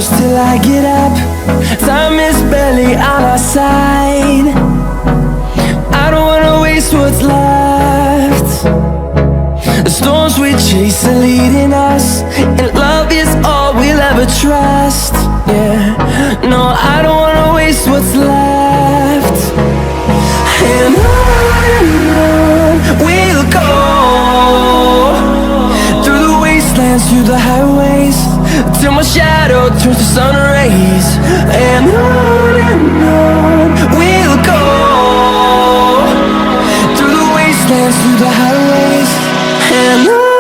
close till I get up. Time is barely on our side. I don't wanna waste what's left. The storms we chase are leading us, and love is all we'll ever trust. Yeah, no, I don't wanna waste what's left. And on we'll go, through the wastelands, through the highways, till my shadow turns to sun rays. And on we'll go, through the wastelands, through the highways, and on.